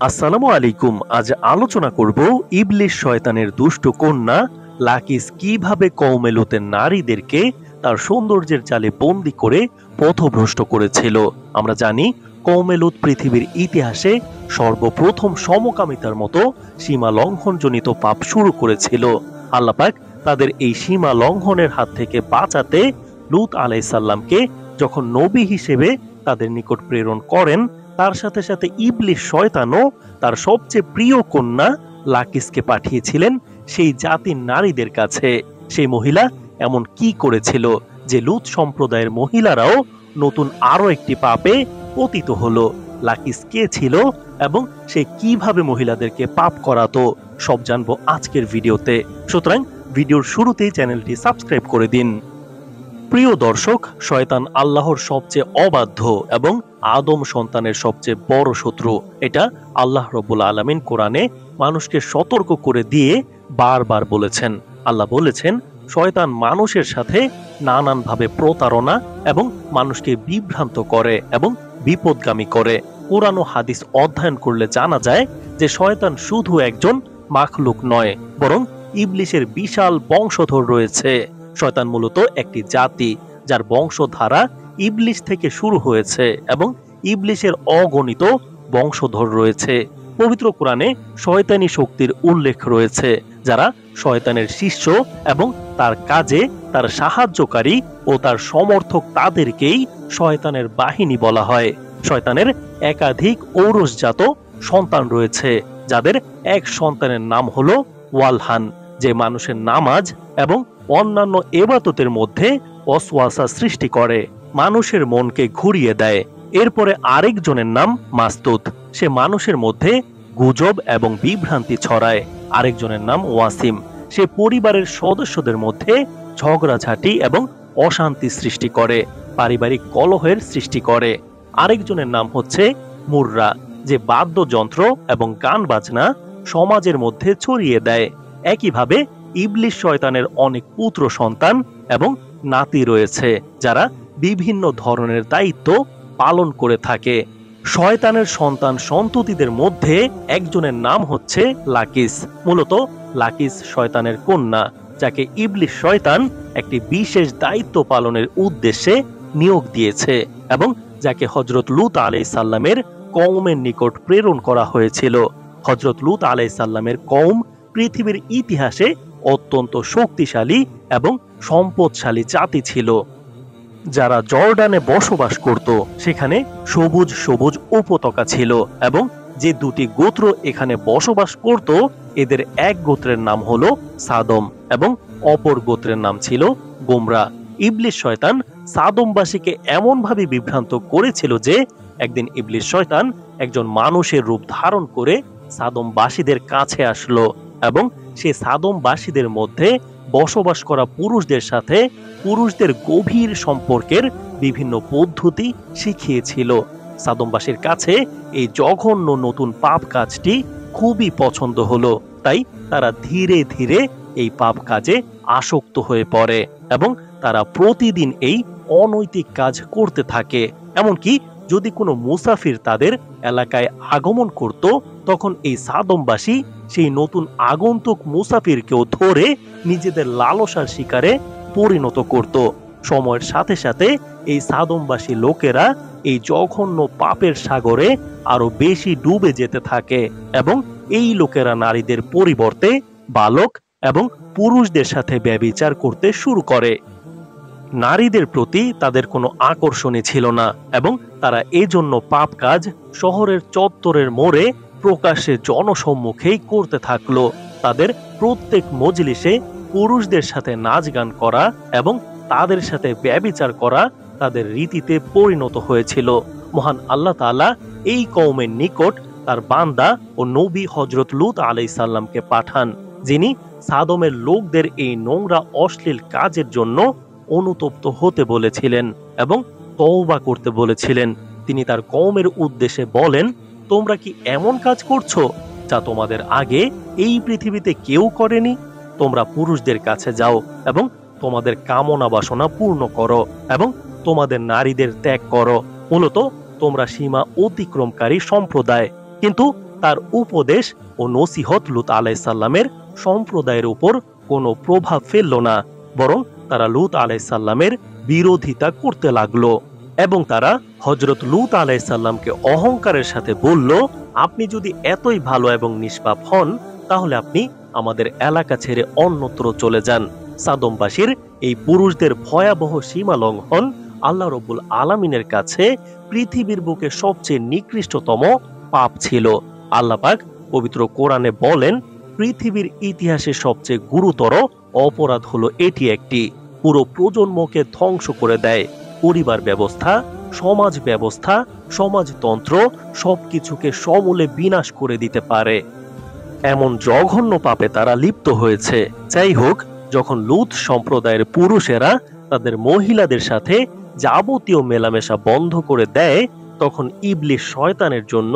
আসসালামু আলাইকুম। আজ আলোচনা করব ইবলিস শয়তানের দুষ্ট কন্যা লাকিস কিভাবে কওমে লূতের নারীদেরকে তার সৌন্দর্যের জালে বন্দী করে পথভ্রষ্ট করেছিল। আমরা জানি কওমে লূত পৃথিবীর ইতিহাসে সর্বপ্রথম সমকামিতার মতো সীমা লঙ্ঘনজনিত পাপ শুরু করেছিল। আল্লাহ পাক তাদের এই সীমা লঙ্ঘনের হাত থেকে বাঁচাতে লূত আলাইসাল্লামকে যখন নবী হিসেবে তাদের নিকট প্রেরণ করেন, তার সাথে সাথে ইবলিস শয়তানও তার সবচেয়ে প্রিয় কন্যা লাকিসকে পাঠিয়েছিলেন সেই জাতির নারীদের কাছে। সেই মহিলা এমন কি করেছিল যে লূত সম্প্রদায়ের মহিলারাও নতুন আরো একটি পাপে পতিত হলো? লাকিস কে ছিল এবং সে কিভাবে মহিলাদেরকে পাপ করাতো, সব জানবো আজকের ভিডিওতে। সুতরাং ভিডিওর শুরুতেই চ্যানেলটি সাবস্ক্রাইব করে দিন। প্রিয় দর্শক, শয়তান আল্লাহর সবচেয়ে অবাধ্য এবং আদম সন্তানের সবচেয়ে বড় শত্রু। এটা আল্লাহ রব্বুল আলামিন কোরআনে মানুষকে সতর্ক করে দিয়ে বারবার বলেছেন। আল্লাহ বলেছেন, শয়তান মানুষের সাথে নানানভাবে প্রতারণা এবং মানুষকে বিভ্রান্ত করে এবং বিপদগামী করে। কোরআন ও হাদিস অধ্যয়ন করলে জানা যায় যে শয়তান শুধু একজন মাখলুক নয়, বরং ইবলিসের বিশাল বংশধর রয়েছে। শয়তান মূলত একটি জাতি যার বংশধারা ইবলিস থেকে শুরু হয়েছে এবং ইবলিসের অগণিত বংশধর রয়েছে। পবিত্র কোরআনে শয়তানি শক্তির উল্লেখ রয়েছে, যারা শয়তানের শিষ্য এবং তার কাজে তার সাহায্যকারী ও তার সমর্থক, তাদেরকেই শয়তানের বাহিনী বলা হয়। শয়তানের একাধিক ঔরসজাত সন্তান রয়েছে, যাদের এক সন্তানের নাম হলো ওয়ালহান, যে মানুষের নামাজ এবং অন্যান্য ইবাদতের মধ্যে ওয়াসওয়াসা সৃষ্টি করে, মানুষের মনকে ঘুরিয়ে দেয়। এরপরে আরেকজনের নাম মাসতুত, সে মানুষের মধ্যে গুজব এবং বিভ্রান্তি ছড়ায়। আরেকজনের নাম ওয়াসিম, সে পরিবারের সদস্যদের মধ্যে ঝগড়াঝাটি এবং অশান্তি সৃষ্টি করে, পারিবারিক কলহের সৃষ্টি করে। আরেকজনের নাম হচ্ছে মুররা, যে বাদ্যযন্ত্র এবং গান বাজনা সমাজের মধ্যে ছড়িয়ে দেয়। একইভাবে ইবলিস শয়তানের অনেক পুত্র সন্তান এবং নাতি রয়েছে, যারা বিভিন্ন ধরনের দায়িত্ব পালন করে থাকে। শয়তানের সন্তান সন্ততিদের মধ্যে একজনের নাম হচ্ছে লাকিস। মূলত লাকিস শয়তানের কন্যা, যাকে ইবলিস শয়তান একটি বিশেষ দায়িত্ব পালনের উদ্দেশ্যে নিয়োগ দিয়েছে এবং যাকে হযরত লূত আলাইহিসসালামের কওমের নিকট প্রেরণ করা হয়েছিল। হযরত লূত আলাইহিসসালামের কওম পৃথিবীর ইতিহাসে অত্যন্ত শক্তিশালী এবং সম্পদশালী জাতি ছিল, যারা জর্ডানে বসবাস করত। সেখানে সবুজ সবুজ উপত্যকা ছিল এবং যে দুটি গোত্র এখানে বসবাস করত, এদের এক গোত্রের নাম হলো সাদম এবং অপর গোত্রের নাম ছিল গোমরা। ইবলিস শয়তান সাদমবাসীকে এমনভাবে বিভ্রান্ত করেছিল যে একদিন ইবলিস শয়তান একজন মানুষের রূপ ধারণ করে সাদমবাসীদের কাছে আসলো এবং সে সাদমবাসীদের মধ্যে বসবাস করা পুরুষদের সাথে পুরুষদের গভীর সম্পর্কের বিভিন্ন পদ্ধতি শিখিয়েছিল। সাদমবাসীর কাছে এই জঘন্য নতুন পাপ কাজটি খুবই পছন্দ হলো, তাই তারা ধীরে ধীরে এই পাপ কাজে আসক্ত হয়ে পড়ে এবং তারা প্রতিদিন এই অনৈতিক কাজ করতে থাকে। এমনকি যদি কোনো মুসাফির তাদের এলাকায় আগমন করত, তখন এই সাদমবাসী সেই নতুন আগন্তুক মুসাফিরকেও ধরে নিজেদের লালসার শিকারে পরিণত করত। সময়ের সাথে সাথে এই সাদমবাসী লোকেরা এই জঘন্য পাপের সাগরে আরো বেশি ডুবে যেতে থাকে এবং এই লোকেরা নারীদের পরিবর্তে বালক এবং পুরুষদের সাথে ব্যভিচার করতে শুরু করে। নারীদের প্রতি তাদের কোনো আকর্ষণই ছিল না এবং তারা এজন্য পাপ কাজ শহরের চত্বরের মোড়ে প্রকাশ্যে জনসম্মুখেই করতে থাকলো। তাদের প্রত্যেক মজলিসে পুরুষদের সাথে নাচ গান করা এবং তাদের সাথে ব্যভিচার করা তাদের রীতিতে পরিণত হয়েছিল। মহান আল্লাহ তাআলা এই কওমের নিকট তার বান্দা ও নবী হযরত লূত আলাইহিসসালামকে পাঠান, যিনি সাদমের লোকদের এই নোংরা অশ্লীল কাজের জন্য অনুতপ্ত হতে বলেছিলেন এবং তওবা করতে বলেছিলেন। তিনি তার কওমের উদ্দেশ্যে বলেন, তোমরা কি এমন কাজ করছো যা তোমাদের আগে এই পৃথিবীতে কেউ করেনি? তোমরা পুরুষদের কাছে যাও এবং তোমাদের কামনা বাসনা পূর্ণ করো এবং তোমাদের নারীদের ত্যাগ করো। মূলত তোমরা সীমা অতিক্রমকারী সম্প্রদায়। কিন্তু তার উপদেশ ও নসিহত লূত আলাইহিস সালামের সম্প্রদায়ের উপর কোনো প্রভাব ফেলল না, বরং তারা লূত আলাইহিস সালামের বিরোধিতা করতে লাগলো। এবং তারা হযরত লূত আলাইহিস সালামকে অহংকারের সাথে বলল, আপনি যদি এতই ভালো এবং নিষ্পাপ হন তাহলে আপনি আমাদের এলাকা ছেড়ে অন্যত্র চলে যান। সাদমবাসীর এই পুরুষদের ভয়াবহ সীমা লঙ্ঘন আল্লাহ রাব্বুল আলামিনের কাছে পৃথিবীর বুকে সবচেয়ে নিকৃষ্টতম পাপ ছিল। আল্লাহ পাক পবিত্র কোরআনে বলেন, পৃথিবীর ইতিহাসে সবচেয়ে গুরুতর অপরাধ হলো এটি একটি, পুরো প্রজন্মকে ধ্বংস করে দেয়। পরিবার ব্যবস্থা, সমাজ ব্যবস্থা, সমাজতন্ত্র সবকিছুকে সমূলে বিনাশ করে দিতে পারে। এমন জঘন্য পাপে তারা লিপ্ত হয়েছে। যাই হোক, যখন লূত সম্প্রদায়ের পুরুষেরা তাদের মহিলাদের সাথে যাবতীয় মেলামেশা বন্ধ করে দেয়, তখন ইবলিস শয়তানের জন্য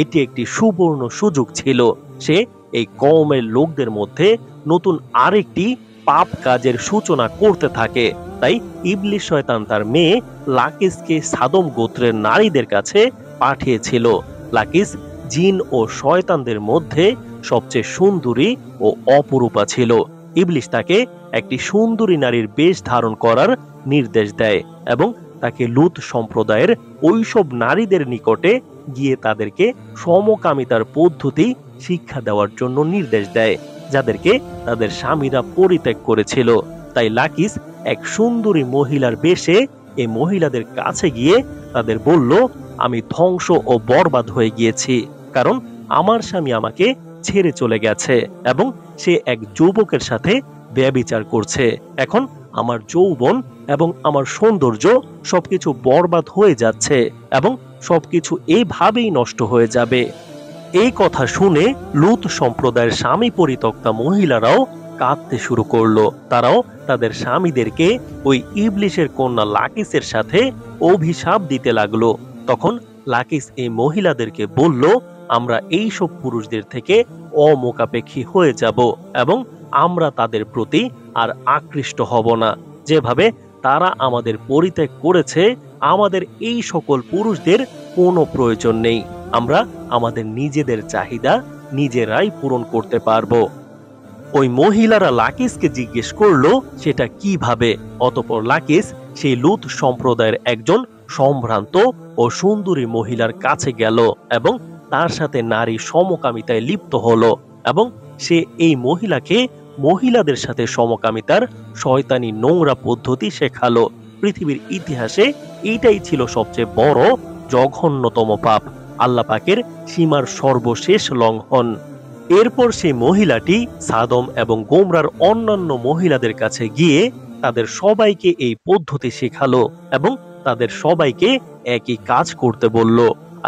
এটি একটি সুবর্ণ সুযোগ ছিল। সে এই কওমের লোকদের মধ্যে নতুন আরেকটি পাপ কাজের সূচনা করতে থাকে। তাই ইবলিস শয়তান তার মেয়ে লাকিসকে সাদম গোত্রের নারীদের কাছে পাঠিয়েছিল। লাকিস জিন ও শয়তানদের মধ্যে সবচেয়ে সুন্দরী ও অপরূপা ছিল। ইবলিস তাকে একটি সুন্দরী নারীর বেশ ধারণ করার নির্দেশ দেয় এবং তাকে লূত সম্প্রদায়ের ওইসব নারীদের নিকটে গিয়ে তাদেরকে সমকামিতার পদ্ধতি শিক্ষা দেওয়ার জন্য নির্দেশ দেয়, যাদেরকে তাদের স্বামীরা পরিত্যাগ করেছিল। তাই লাকিস এক সুন্দরী মহিলার বেশে এই মহিলাদের কাছে গিয়ে তাদের বলল, আমি ধ্বংস ও বরবাদ হয়ে গিয়েছি, কারণ আমার স্বামী আমাকে ছেড়ে চলে গেছে এবং সে এক যুবকের সাথে ব্যভিচার করছে। এখন আমার যৌবন এবং আমার সৌন্দর্য সবকিছু বরবাদ হয়ে যাচ্ছে এবং সবকিছু এইভাবেই নষ্ট হয়ে যাবে। এই কথা শুনে লূত সম্প্রদায়ের স্বামী পরিত্যক্তা মহিলারাও কাঁদতে শুরু করলো। তারাও তাদের স্বামীদেরকে ওই ইবলিসের কন্যা লাকিসের সাথে অভিশাপ দিতে লাগলো। তখন লাকিস এই মহিলাদেরকে বলল, আমরা এই সব পুরুষদের থেকে অমুখাপেক্ষী হয়ে যাব এবং আমরা তাদের প্রতি আর আকৃষ্ট হব না। যেভাবে তারা আমাদের পরিত্যাগ করেছে, আমাদের এই সকল পুরুষদের কোনো প্রয়োজন নেই। আমরা আমাদের নিজেদের চাহিদা নিজেরাই পূরণ করতে পারবো। ওই মহিলারা লাকিসকে জিজ্ঞেস করলো সেটা কিভাবে। অতঃপর লাকিস সেই লূত সম্প্রদায়ের একজন সম্ভ্রান্ত ও সুন্দরী মহিলার কাছে গেল এবং তার সাথে নারী সমকামিতায় লিপ্ত হলো এবং সে এই মহিলাকে মহিলাদের সাথে সমকামিতার শয়তানি নোংরা পদ্ধতি শেখালো। পৃথিবীর ইতিহাসে এইটাই ছিল সবচেয়ে বড় জঘন্যতম পাপ, আল্লাহ পাকের সীমার সর্বশেষ লঙ্ঘন। এরপর সেই মহিলাটি সাদম এবং গোমরার অন্যান্য মহিলাদের কাছে গিয়ে তাদের সবাইকে এই পদ্ধতি শেখালো এবং তাদের সবাইকে একই কাজ করতে বলল।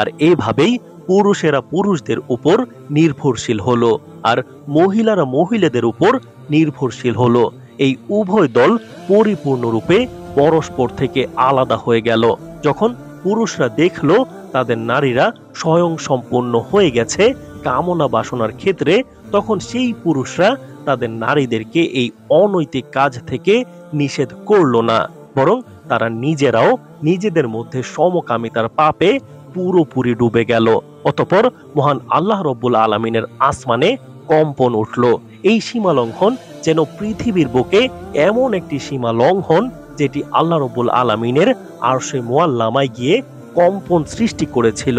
আর এভাবেই পুরুষেরা পুরুষদের উপর নির্ভরশীল হলো আর মহিলারা মহিলাদের উপর নির্ভরশীল হলো। এই উভয় দল পরিপূর্ণরূপে পরস্পর থেকে আলাদা হয়ে গেল। যখন পুরুষরা দেখলো তাদের নারীরা স্বয়ং সম্পন্ন হয়ে গেছে কামনা বাসনার ক্ষেত্রে, তখন সেই পুরুষরা তাদের নারীদেরকে এই অনৈতিক কাজ থেকে নিষেধ করলো না, বরং তারা নিজেরাও নিজেদের মধ্যে সমকামিতার পাপে পুরোপুরি ডুবে গেল। অতঃপর মহান আল্লাহ রব্বুল আলামিনের আসমানে কম্পন উঠল। এই সীমা লঙ্ঘন যেন পৃথিবীর বুকে এমন একটি সীমা লঙ্ঘন যেটি আল্লাহ রব্বুল আলামিনের আরশে মুআল্লামায় গিয়ে কম্পন সৃষ্টি করেছিল।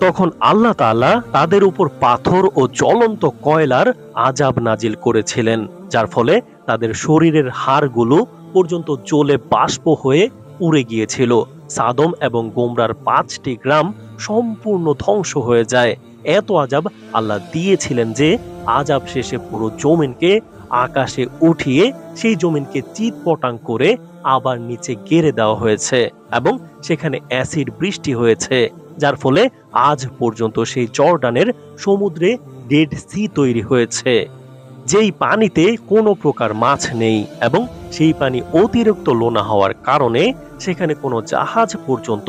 তখন আল্লাহ তাআলা তাদের উপর পাথর ও জ্বলন্ত কয়লার আযাব নাজিল করেছিলেন, যার ফলে তাদের শরীরের হাড়গুলো পর্যন্ত জ্বলে বাষ্প হয়ে উড়ে গিয়েছিল। সাদম এবং গোমরার 5টি গ্রাম সম্পূর্ণ ধ্বংস হয়ে যায়। এত আযাব আল্লাহ দিয়েছিলেন যে আযাব শেষে পুরো জমিনকে আকাশে উঠিয়ে সেই জমিনকে চিৎপটাং করে আবার নিচে গেড়ে দেওয়া হয়েছে এবং সেখানে অ্যাসিড বৃষ্টি হয়েছে, যার ফলে আজ পর্যন্ত সেই জর্ডানের সমুদ্রে ডেড সি তৈরি হয়েছে, যেই পানিতে কোনো প্রকার মাছ নেই এবং সেই পানি অতিরিক্ত লোনা হওয়ার কারণে সেখানে কোনো জাহাজ পর্যন্ত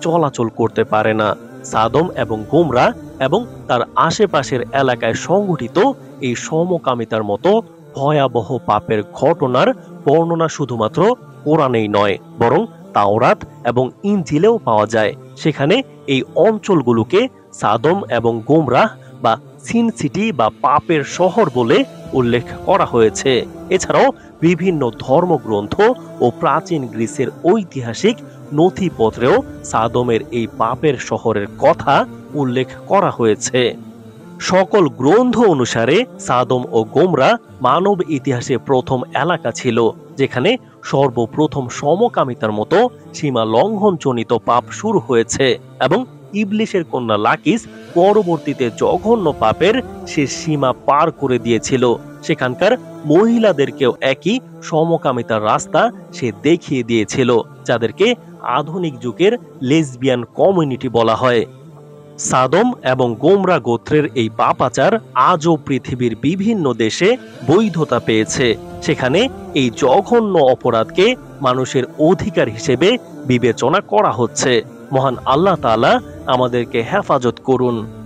চলাচল করতে পারে না। সাদম এবং গোমরা এবং তার আশেপাশের এলাকায় সংঘটিত এই সমকামিতার মতো ভয়াবহ পাপের ঘটনার বর্ণনা শুধুমাত্র কোরআনেই নয়, বরং তাওরাত এবং ইনজিলেও পাওয়া যায়। সেখানে এই অঞ্চলগুলোকে সাদম এবং গোমরাহ বা সিন সিটি বা পাপের শহর বলে উল্লেখ করা হয়েছে। এছাড়াও বিভিন্ন ধর্মগ্রন্থ ও প্রাচীন গ্রিসের ঐতিহাসিক নথিপত্রেও সাদমের এই পাপের শহরের কথা উল্লেখ করা হয়েছে। সকল গ্রন্থ অনুসারে সাদম ও গোমরা মানব ইতিহাসে প্রথম এলাকা ছিল যেখানে সর্বপ্রথম সমকামিতার মতো সীমা লঙ্ঘনজনিত পাপ শুরু হয়েছে এবং ইবলিশের কন্যা লাকিস পরবর্তীতে জঘন্য পাপের সে সীমা পার করে দিয়েছিল। সেখানকার মহিলাদেরকেও একই সমকামিতার রাস্তা সে দেখিয়ে দিয়েছিল, যাদেরকে আধুনিক যুগের লেসবিয়ান কমিউনিটি বলা হয়। সাদম এবং গোমরা গোত্রের এই পাপাচার আজও পৃথিবীর বিভিন্ন দেশে বৈধতা পেয়েছে। সেখানে এই জঘন্য অপরাধকে মানুষের অধিকার হিসেবে বিবেচনা করা হচ্ছে। মহান আল্লাহ তাআলা আমাদেরকে হেফাজত করুন।